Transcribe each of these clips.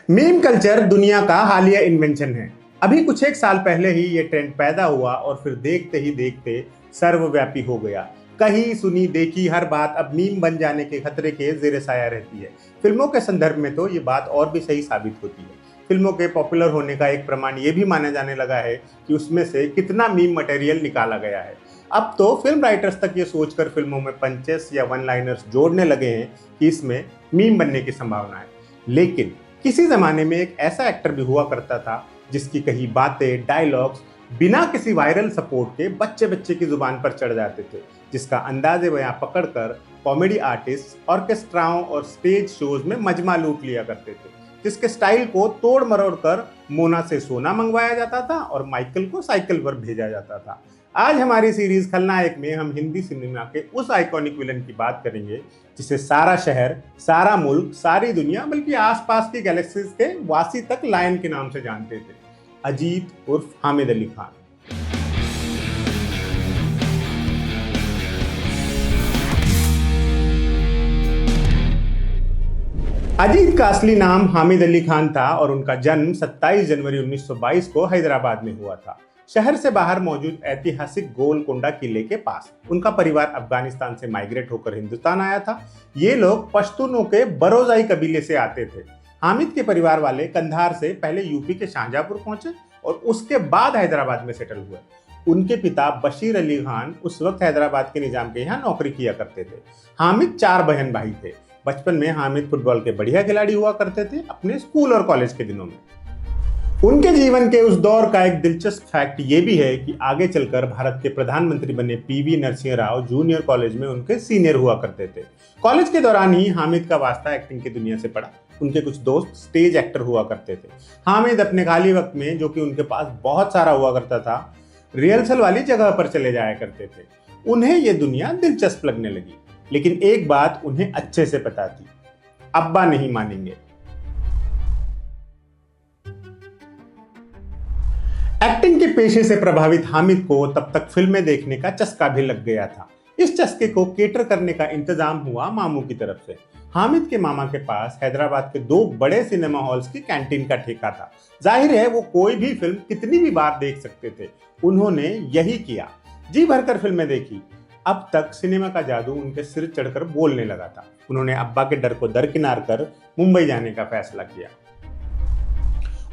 Meme culture दुनिया का हालिया इन्वेंशन है। अभी कुछ एक साल पहले ही ये ट्रेंड पैदा हुआ और फिर देखते ही देखते सर्वव्यापी हो गया। कहीं सुनी देखी हर बात अब मीम बन जाने के खतरे के जेर साया रहती है। फिल्मों के संदर्भ में तो ये बात और भी सही साबित होती है। फिल्मों के पॉपुलर होने का एक प्रमाण ये भी माना जाने लगा है कि उसमें से कितना मीम मटेरियल निकाला गया है। अब तो फिल्म राइटर्स तक ये सोचकर फिल्मों में पंचेस या वन लाइनर्स जोड़ने लगे हैं कि इसमें मीम बनने की संभावना है। लेकिन किसी जमाने में एक ऐसा एक्टर भी हुआ करता था जिसकी कही बातें, डायलॉग्स बिना किसी वायरल सपोर्ट के बच्चे बच्चे की जुबान पर चढ़ जाते थे, जिसका अंदाजे बयां पकड़कर कॉमेडी आर्टिस्ट ऑर्केस्ट्राओं और स्टेज शोज में मजमा लूट लिया करते थे, जिसके स्टाइल को तोड़ मरोड़ कर मोना से सोना मंगवाया जाता था और माइकल को साइकिल पर भेजा जाता था। आज हमारी सीरीज खलनायक में हम हिंदी सिनेमा के उस आइकॉनिक विलन की बात करेंगे जिसे सारा शहर, सारा मुल्क, सारी दुनिया बल्कि आसपास की गैलेक्सीज के वासी तक लायन के नाम से जानते थे। अजीत उर्फ हामिद अली खान। अजीत का असली नाम हामिद अली खान था और उनका जन्म 27 जनवरी 1922 को हैदराबाद में हुआ था। शहर से बाहर मौजूद ऐतिहासिक गोलकोंडा किले के पास। उनका परिवार अफगानिस्तान से माइग्रेट होकर हिंदुस्तान आया था। ये लोग पश्तूनों के बरोजाई कबीले से आते थे। हामिद के परिवार वाले कंधार से पहले यूपी के शाहजहांपुर पहुंचे और उसके बाद हैदराबाद में सेटल हुए। उनके पिता बशीर अली खान उस वक्त हैदराबाद के निजाम के यहाँ नौकरी किया करते थे। हामिद 4 बहन भाई थे। बचपन में हामिद फुटबॉल के बढ़िया खिलाड़ी हुआ करते थे अपने स्कूल और कॉलेज के दिनों में। उनके जीवन के उस दौर का एक दिलचस्प फैक्ट ये भी है कि आगे चलकर भारत के प्रधानमंत्री बने PV Narasimha Rao junior college में उनके सीनियर हुआ करते थे। कॉलेज के दौरान ही हामिद का वास्ता एक्टिंग की दुनिया से पड़ा। उनके कुछ दोस्त स्टेज एक्टर हुआ करते थे। हामिद अपने खाली वक्त में, जो कि उनके पास बहुत सारा हुआ करता था, रिहर्सल वाली जगह पर चले जाया करते थे। उन्हें यह दुनिया दिलचस्प लगने लगी, लेकिन एक बात उन्हें अच्छे से पता थी, अब्बा नहीं मानेंगे। एक्टिंग के पेशे से प्रभावित हामिद को तब तक फिल्में देखने का चस्का भी लग गया था। इस चस्के को केटर करने का इंतजाम हुआ मामू की तरफ से। हामिद के मामा के पास हैदराबाद के 2 बड़े सिनेमा हॉल्स की कैंटीन का ठेका था। जाहिर है वो कोई भी फिल्म कितनी भी बार देख सकते थे। उन्होंने यही किया, जी भरकर फिल्में देखी। अब तक सिनेमा का जादू उनके सिर चढ़कर बोलने लगा था। उन्होंने अब्बा के डर को दरकिनार कर मुंबई जाने का फैसला किया।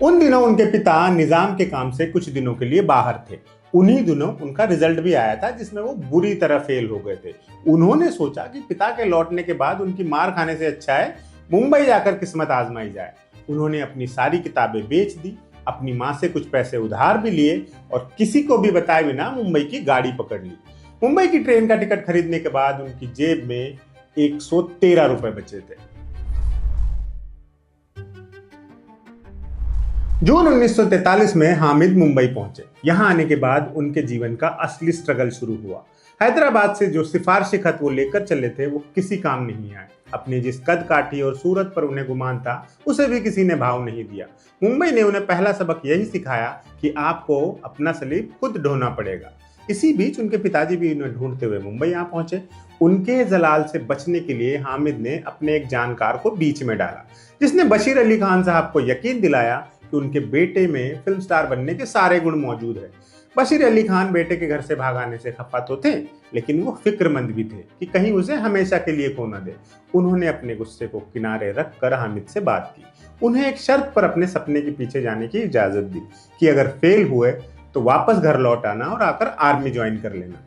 उन दिनों उनके पिता निजाम के काम से कुछ दिनों के लिए बाहर थे। उन्हीं दिनों उनका रिजल्ट भी आया था जिसमें वो बुरी तरह फेल हो गए थे। उन्होंने सोचा कि पिता के लौटने के बाद उनकी मार खाने से अच्छा है मुंबई जाकर किस्मत आजमाई जाए। उन्होंने अपनी सारी किताबें बेच दी, अपनी माँ से कुछ पैसे उधार भी लिए और किसी को भी बताए बिना मुंबई की गाड़ी पकड़ ली। मुंबई की ट्रेन का टिकट खरीदने के बाद उनकी जेब में 113 रुपए बचे थे। जून 1943 में हामिद मुंबई पहुंचे। यहां आने के बाद उनके जीवन का असली स्ट्रगल शुरू हुआ। हैदराबाद से जो सिफारिशी खत वो लेकर चले थे वो किसी काम नहीं आए। अपनी जिस कद काठी और सूरत पर उन्हें गुमान था उसे भी किसी ने भाव नहीं दिया। मुंबई ने उन्हें पहला सबक यही सिखाया कि आपको अपना सलीब खुद ढोना पड़ेगा। इसी बीच उनके पिताजी भी उन्हें ढूंढते हुए मुंबई आ पहुंचे। उनके जलाल से बचने के लिए हामिद ने अपने एक जानकार को बीच में डाला, जिसने बशीर अली खान साहब को यकीन दिलाया कि उनके बेटे में फिल्म स्टार बनने के सारे गुण मौजूद है। बशीर अली खान बेटे के घर से भागाने से खफा तो थे, लेकिन वो फिक्रमंद भी थे कि कहीं उसे हमेशा के लिए खो न दे। उन्होंने अपने गुस्से को किनारे रखकर हामिद से बात की। उन्हें एक शर्त पर अपने सपने के पीछे जाने की इजाजत दी कि अगर फेल हुए तो वापस घर लौट आना और आकर आर्मी ज्वाइन कर लेना।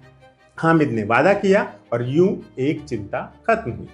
हामिद ने वादा किया और यूं एक चिंता खत्म हुई।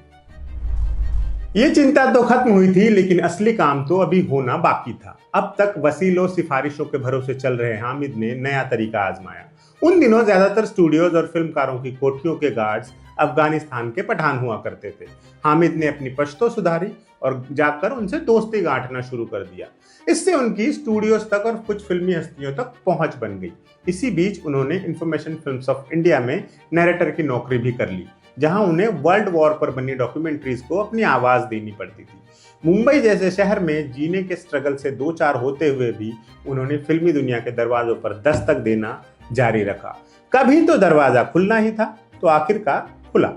ये चिंता तो खत्म हुई थी, लेकिन असली काम तो अभी होना बाकी था। अब तक वसीलों सिफारिशों के भरोसे चल रहे हामिद ने नया तरीका आजमाया। उन दिनों ज्यादातर स्टूडियोज और फिल्मकारों की कोठियों के गार्ड्स अफगानिस्तान के पठान हुआ करते थे। हामिद ने अपनी पश्तो सुधारी और जाकर उनसे दोस्ती गांठना शुरू कर दिया। इससे उनकी स्टूडियोज तक और कुछ फिल्मी हस्तियों तक पहुंच बन गई। इसी बीच उन्होंने इंफॉर्मेशन फिल्म्स ऑफ इंडिया में नैरेटर की नौकरी भी कर ली, जहां उन्हें वर्ल्ड वॉर पर बनी डॉक्यूमेंट्रीज को अपनी आवाज देनी पड़ती थी। मुंबई जैसे शहर में जीने के स्ट्रगल से 2-4 होते हुए भी उन्होंने फिल्मी दुनिया के दरवाजों पर दस्तक देना जारी रखा। कभी तो दरवाजा खुलना ही था, तो आखिरकार खुला।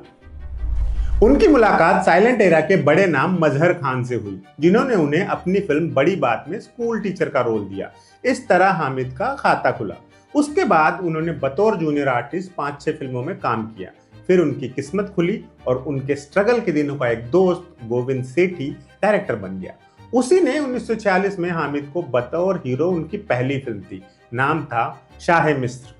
उनकी मुलाकात साइलेंट एरा के बड़े नाम मजहर खान से हुई, जिन्होंने उन्हें अपनी फिल्म बड़ी बात में स्कूल टीचर का रोल दिया। इस तरह हामिद का खाता खुला। उसके बाद उन्होंने बतौर जूनियर आर्टिस्ट 5-6 फिल्मों में काम किया। फिर उनकी किस्मत खुली और उनके स्ट्रगल के दिनों का एक दोस्त गोविंद सेठी डायरेक्टर बन गया। उसी ने 1946 में हामिद को बतौर हीरो उनकी पहली फिल्म दी। नाम था शाह मिस्र।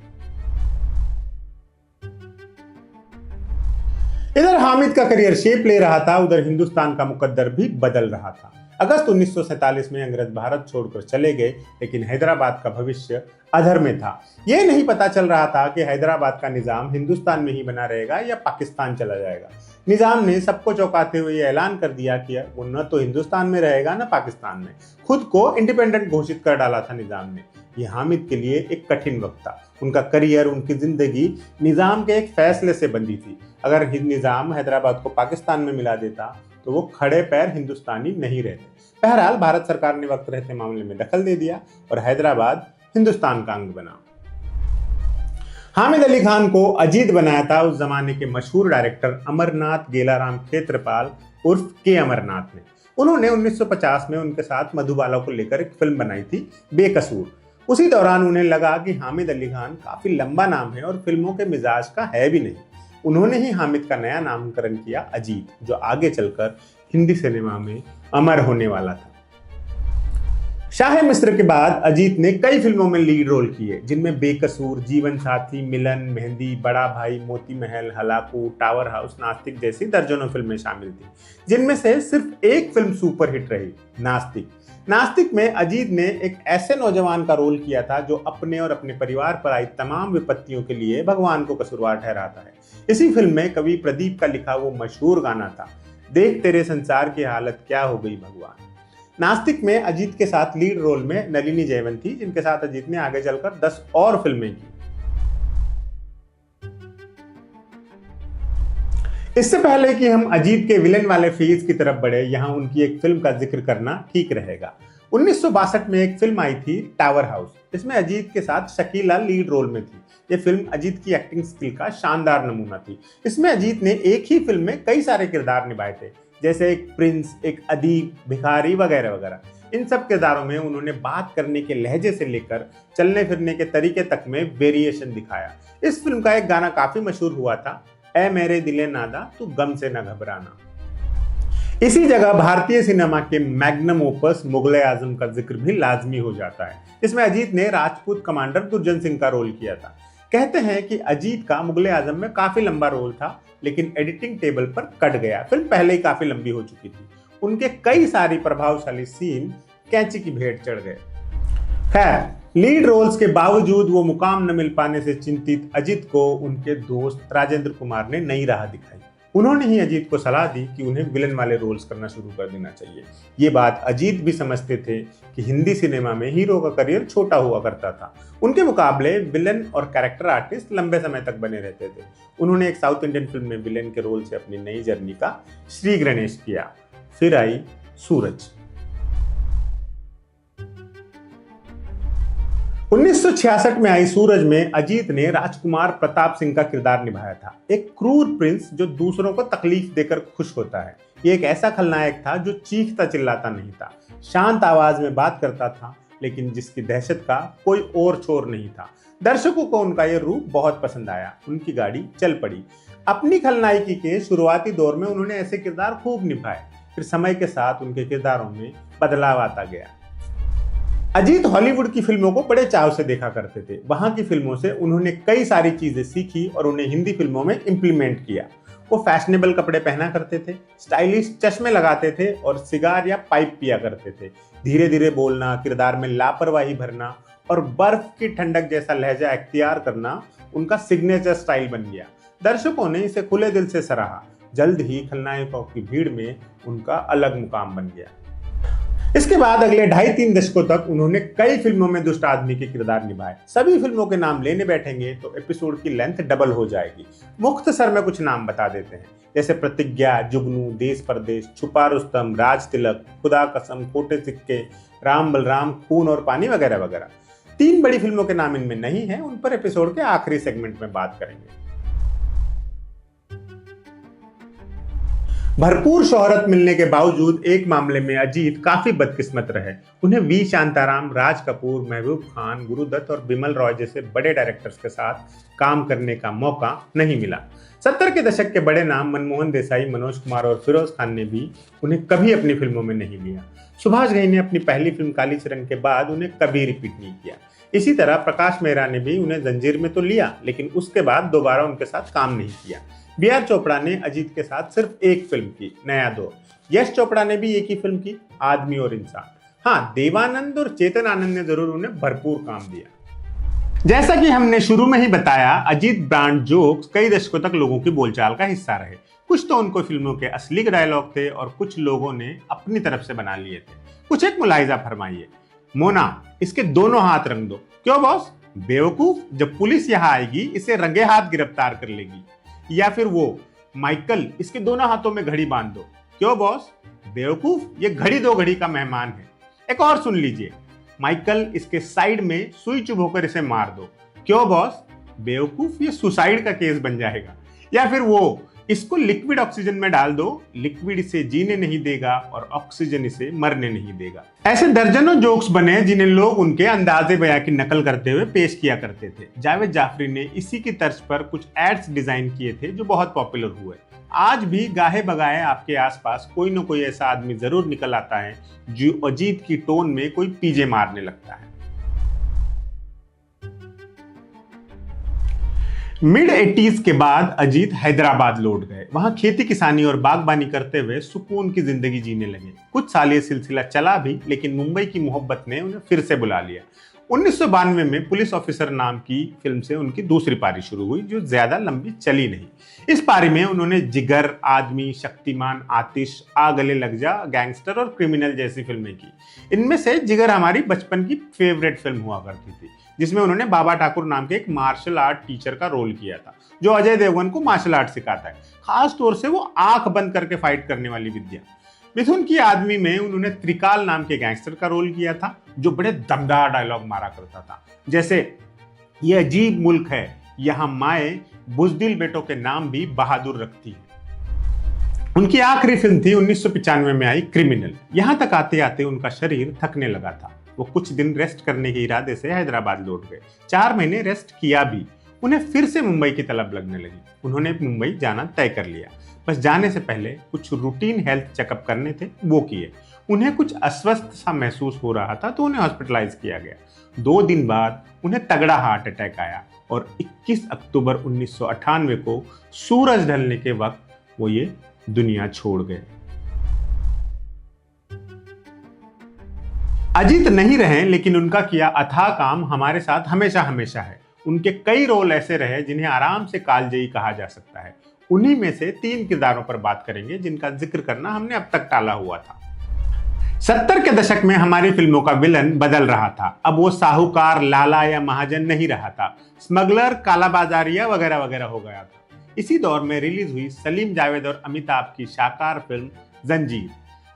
इधर हामिद का करियर शेप ले रहा था, उधर हिंदुस्तान का मुकद्दर भी बदल रहा था। अगस्त 1947 में अंग्रेज भारत छोड़कर चले गए, लेकिन हैदराबाद का भविष्य अधर में था। यह नहीं पता चल रहा था कि हैदराबाद का निजाम हिंदुस्तान में ही बना रहेगा या पाकिस्तान चला जाएगा। निजाम ने सबको चौंकाते हुए ऐलान कर दिया कि वो न तो हिंदुस्तान में रहेगा न पाकिस्तान में। खुद को इंडिपेंडेंट घोषित कर डाला था निजाम ने। ये हामिद के लिए एक कठिन वक्त था। उनका करियर, उनकी जिंदगी निजाम के एक फैसले से बंधी थी। अगर निजाम हैदराबाद को पाकिस्तान में मिला देता तो वो खड़े पैर हिंदुस्तानी नहीं रहते। बहरहाल भारत सरकार ने वक्त रहते मामले में दखल दे दिया और हैदराबाद हिंदुस्तान का अंग बना। हामिद अली खान को अजीत बनाया था उस जमाने के मशहूर डायरेक्टर अमरनाथ गेलाराम खेत्रपाल उर्फ के अमरनाथ ने। उन्होंने 1950 में उनके साथ मधुबाला को लेकर एक फिल्म बनाई थी, बेकसूर। उसी दौरान उन्हें लगा कि हामिद अली खान काफी लंबा नाम है और फिल्मों के मिजाज का है भी नहीं। उन्होंने ही हामिद का नया नामकरण किया अजीत, जो आगे चलकर हिंदी सिनेमा में अमर होने वाला था। शाह मिस्र के बाद अजीत ने कई फिल्मों में लीड रोल किए, जिनमें बेकसूर, जीवन साथी, मिलन, मेहंदी, बड़ा भाई, Moti Mahal, Hulagu, tower house, नास्तिक जैसी दर्जनों फिल्में शामिल थी, जिनमें से सिर्फ एक फिल्म सुपरहिट रही, नास्तिक। नास्तिक में अजीत ने एक ऐसे नौजवान का रोल किया था जो अपने और अपने परिवार पर आई तमाम विपत्तियों के लिए भगवान को कसूरवार ठहराता है। इसी फिल्म में कवि प्रदीप का लिखा वो मशहूर गाना था, देख तेरे संसार की हालत क्या हो गई भगवान। नास्तिक में अजीत के साथ लीड रोल में नलिनी जयवंत थी, जिनके साथ अजीत ने आगे चलकर 10 और फिल्में की। इससे पहले कि हम अजीत के विलेन वाले फेज की तरफ बढ़े, यहाँ उनकी एक फिल्म का जिक्र करना ठीक रहेगा। 1962 में एक फिल्म आई थी, टावर हाउस। इसमें अजीत के साथ शकीला लीड रोल में थी। ये फिल्म अजीत की एक्टिंग स्किल का शानदार नमूना थी। इसमें अजीत ने एक ही फिल्म में कई सारे किरदार निभाए थे, जैसे एक प्रिंस, एक अदीब, भिखारी वगैरह वगैरह। इन सब किरदारों में उन्होंने बात करने के लहजे से लेकर चलने फिरने के तरीके तक में वेरिएशन दिखाया। इस फिल्म का एक गाना काफी मशहूर हुआ था, ऐ मेरे दिले नादा तू गम से न घबराना। इसी जगह भारतीय सिनेमा के मैग्नम ओपस मुगले आजम का जिक्र भी लाजमी हो जाता है। इसमें अजीत ने राजपूत कमांडर दुर्जन सिंह का रोल किया था। कहते हैं कि अजीत का मुगले आजम में काफी लंबा रोल था, लेकिन एडिटिंग टेबल पर कट गया। फिल्म पहले ही काफी लंबी हो चुकी थी। उनके कई सारी प्रभावशाली सीन कैंची की भेंट चढ़ गए। खैर, लीड रोल्स के बावजूद वो मुकाम न मिल पाने से चिंतित अजीत को उनके दोस्त राजेंद्र कुमार ने नई राह दिखाई। उन्होंने ही अजीत को सलाह दी कि उन्हें विलन वाले रोल्स करना शुरू कर देना चाहिए। ये बात अजीत भी समझते थे कि हिंदी सिनेमा में हीरो का करियर छोटा हुआ करता था। उनके मुकाबले विलन और कैरेक्टर आर्टिस्ट लंबे समय तक बने रहते थे। उन्होंने एक साउथ इंडियन फिल्म में विलन के रोल से अपनी नई जर्नी का श्री गणेश किया। फिर आई सूरज। 1966 में आई सूरज में अजीत ने राजकुमार प्रताप सिंह का किरदार निभाया था, एक क्रूर प्रिंस जो दूसरों को तकलीफ देकर खुश होता है। ये एक ऐसा खलनायक था जो चीखता चिल्लाता नहीं था, शांत आवाज में बात करता था, लेकिन जिसकी दहशत का कोई और छोर नहीं था। दर्शकों को उनका ये रूप बहुत पसंद आया, उनकी गाड़ी चल पड़ी। अपनी खलनायकी के शुरुआती दौर में उन्होंने ऐसे किरदार खूब निभाए, फिर समय के साथ उनके किरदारों में बदलाव आता गया। अजीत हॉलीवुड की फिल्मों को बड़े चाव से देखा करते थे। वहां की फिल्मों से उन्होंने कई सारी चीजें सीखी और उन्हें हिंदी फिल्मों में इंप्लीमेंट किया। वो फैशनेबल कपड़े पहना करते थे, स्टाइलिश चश्मे लगाते थे और सिगार या पाइप पिया करते थे। धीरे धीरे बोलना, किरदार में लापरवाही भरना और बर्फ की ठंडक जैसा लहजा इख्तियार करना उनका सिग्नेचर स्टाइल बन गया। दर्शकों ने इसे खुले दिल से सराहा। जल्द ही खलनायकों की भीड़ में उनका अलग मुकाम बन गया। इसके बाद अगले 2.5-3 दशकों तक उन्होंने कई फिल्मों में दुष्ट आदमी के किरदार निभाए। सभी फिल्मों के नाम लेने बैठेंगे तो एपिसोड की लेंथ डबल हो जाएगी। मुख्तसर में कुछ नाम बता देते हैं, जैसे प्रतिज्ञा, जुगनू, देश परदेश, छुपा रुस्तम, राज तिलक, खुदा कसम, खोटे सिक्के, राम बलराम, खून और पानी वगैरह वगैरह। 3 बड़ी फिल्मों के नाम इनमें नहीं है, उन पर एपिसोड के आखिरी सेगमेंट में बात करेंगे। भरपूर शोहरत मिलने के बावजूद एक मामले में अजीत काफी बदकिस्मत रहे। उन्हें वी शांताराम, राज कपूर, महबूब खान, गुरुदत्त और बिमल रॉय जैसे बड़े डायरेक्टर्स के साथ काम करने का मौका नहीं मिला। 70 के दशक के बड़े नाम मनमोहन देसाई, मनोज कुमार और फिरोज खान ने भी उन्हें कभी अपनी फिल्मों में नहीं लिया। सुभाष घई ने अपनी पहली फिल्म कालीचरण के बाद उन्हें कभी रिपीट नहीं किया। इसी तरह प्रकाश मेहरा ने भी उन्हें जंजीर में तो लिया, लेकिन उसके बाद दोबारा उनके साथ काम नहीं किया। बी.आर. चोपड़ा ने अजीत के साथ सिर्फ एक फिल्म की, नया दौर। यश चोपड़ा ने भी एक ही फिल्म की, आदमी और इंसान। हाँ, देवानंद और चेतन आनंद ने जरूर उन्हें भरपूर काम दिया। जैसा कि हमने शुरू में ही बताया, अजीत ब्रांड जोक्स कई दशकों तक लोगों की बोलचाल का हिस्सा रहे। कुछ तो उनको फिल्मों के असली डायलॉग थे और कुछ लोगों ने अपनी तरफ से बना लिए थे। कुछ एक मुलाहिजा फरमाइए। मोना, इसके दोनों हाथ रंग दो। क्यों बॉस? बेवकूफ, जब पुलिस यहाँ आएगी इसे रंगे हाथ गिरफ्तार कर लेगी। या फिर वो, माइकल, इसके दोनों हाथों में घड़ी बांध दो। क्यों बॉस? बेवकूफ, ये घड़ी दो घड़ी का मेहमान है। एक और सुन लीजिए। माइकल, इसके साइड में सुई चुभोकर इसे मार दो। क्यों बॉस? बेवकूफ, ये सुसाइड का केस बन जाएगा। या फिर वो, इसको लिक्विड ऑक्सीजन में डाल दो, लिक्विड इसे जीने नहीं देगा और ऑक्सीजन इसे मरने नहीं देगा। ऐसे दर्जनों जोक्स बने जिन्हें लोग उनके अंदाजे बयां की नकल करते हुए पेश किया करते थे। जावेद जाफरी ने इसी की तर्ज पर कुछ एड्स डिजाइन किए थे जो बहुत पॉपुलर हुए। आज भी गाहे बगाए आपके आसपास कोई न कोई ऐसा आदमी जरूर निकल आता है जो अजीत की टोन में कोई पीजे मारने लगता है। मिड 80s के बाद अजीत हैदराबाद लौट गए। वहां खेती किसानी और बागबानी करते हुए सुकून की जिंदगी जीने लगे। कुछ साल ये सिलसिला चला भी, लेकिन मुंबई की मोहब्बत ने उन्हें फिर से बुला लिया। 1992 में पुलिस ऑफिसर नाम की फिल्म से उनकी दूसरी पारी शुरू हुई, जो ज्यादा लंबी चली नहीं। इस पारी में उन्होंने जिगर, आदमी, शक्तिमान, आतिश, आ गले लग जा, गैंगस्टर और क्रिमिनल जैसी फिल्में की। इनमें से जिगर हमारी बचपन की फेवरेट फिल्म हुआ करती थी, जिसमें उन्होंने बाबा ठाकुर नाम के एक मार्शल आर्ट टीचर का रोल किया था, जो अजय देवगन को मार्शल आर्ट सिखाता है, खास तौर से वो आंख बंद करके फाइट करने वाली विद्या। मिथुन की आदमी में उन्होंने त्रिकाल नाम के गैंगस्टर का रोल किया था, जो बड़े दमदार डायलॉग मारा करता था, जैसे ये अजीब मुल्क है, यहाँ माए बुजदिल बेटों के नाम भी बहादुर रखती है। उनकी आखिरी फिल्म थी 1995 में आई क्रिमिनल। यहां तक आते आते उनका शरीर थकने लगा था। वो कुछ दिन रेस्ट करने के इरादे से हैदराबाद लौट गए। 4 महीने रेस्ट किया भी, उन्हें फिर से मुंबई की तलब लगने लगी। उन्होंने मुंबई जाना तय कर लिया। बस जाने से पहले कुछ रूटीन हेल्थ चेकअप करने थे, वो किए। उन्हें कुछ अस्वस्थ सा महसूस हो रहा था तो उन्हें हॉस्पिटलाइज किया गया। 2 दिन बाद उन्हें तगड़ा हार्ट अटैक आया और 21 अक्टूबर 1998 को सूरज ढलने के वक्त वो ये दुनिया छोड़ गए। अजीत नहीं रहे, लेकिन उनका किया अथाह काम हमारे साथ हमेशा हमेशा है। उनके कई रोल ऐसे रहे जिन्हें आराम से कालजयी कहा जा सकता है। उन्हीं में से 3 किरदारों पर बात करेंगे जिनका जिक्र करना हमने अब तक टाला हुआ था। 70 के दशक में हमारी फिल्मों का विलन बदल रहा था। अब वो साहूकार, लाला या महाजन नहीं रहा था, स्मगलर, कालाबाजारिया वगैरह वगैरह हो गया था। इसी दौर में रिलीज हुई सलीम जावेद और अमिताभ की शाकार फिल्म जंजीर।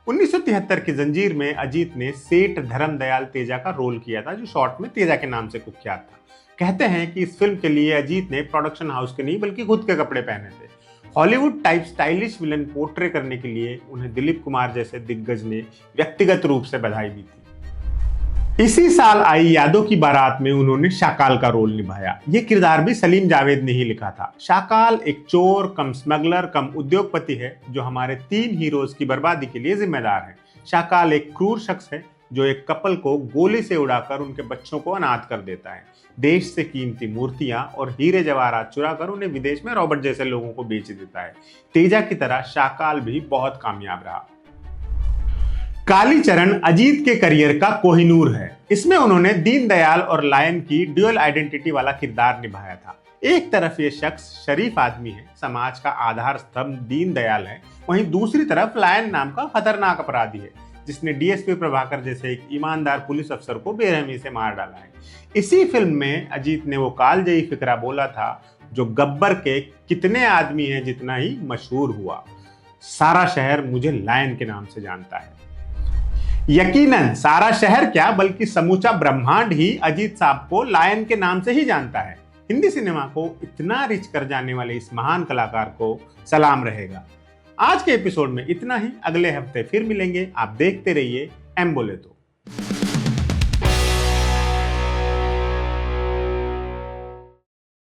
1973 की जंजीर में अजीत ने सेठ धर्मदयाल तेजा का रोल किया था, जो शॉर्ट में तेजा के नाम से कुख्यात था। कहते हैं कि इस फिल्म के लिए अजीत ने प्रोडक्शन हाउस के नहीं बल्कि खुद के कपड़े पहने थे। Hollywood type stylish villain portray करने के लिए उन्हें दिलीप कुमार जैसे दिग्गज ने व्यक्तिगत रूप से बधाई दी थी। इसी साल आई यादों की बारात में उन्होंने शाकाल का रोल निभाया। ये किरदार भी सलीम जावेद ने ही लिखा था। शाकाल एक चोर कम स्मगलर कम उद्योगपति है, जो हमारे 3 हीरोज की बर्बादी के लिए जिम्मेदार है। शाकाल एक क्रूर शख्स है जो एक कपल को गोली से उड़ाकर उनके बच्चों को अनाथ कर देता है। देश से कीमती मूर्तियां और हीरे जवाहरात चुराकर उन्हें विदेश में रॉबर्ट जैसे लोगों को बेच देता है। तेजा की तरह शाकाल भी बहुत कामयाब रहा। कालीचरण अजीत के करियर का कोहिनूर है। इसमें उन्होंने दीनदयाल और लायन की ड्यूअल आइडेंटिटी वाला किरदार निभाया था। एक तरफ ये शख्स शरीफ आदमी है, समाज का आधार स्तंभ दीनदयाल है, वहीं दूसरी तरफ लायन नाम का खतरनाक अपराधी है, जिसने डीएसपी प्रभाकर जैसे एक ईमानदार पुलिस अफसर को बेरहमी से मार डाला है। इसी फिल्म में अजीत ने वो कालजयी फिक्रा बोला था जो गब्बर के कितने आदमी हैं जितना ही मशहूर हुआ, सारा शहर मुझे लायन के नाम से जानता है। यकीनन सारा शहर क्या बल्कि समूचा ब्रह्मांड ही अजीत साहब को लायन के नाम से ही जानता है। हिंदी सिनेमा को इतना रिच कर जाने वाले इस महान कलाकार को सलाम रहेगा। आज के एपिसोड में इतना ही। अगले हफ्ते फिर मिलेंगे। आप देखते रहिए एम बोले तो।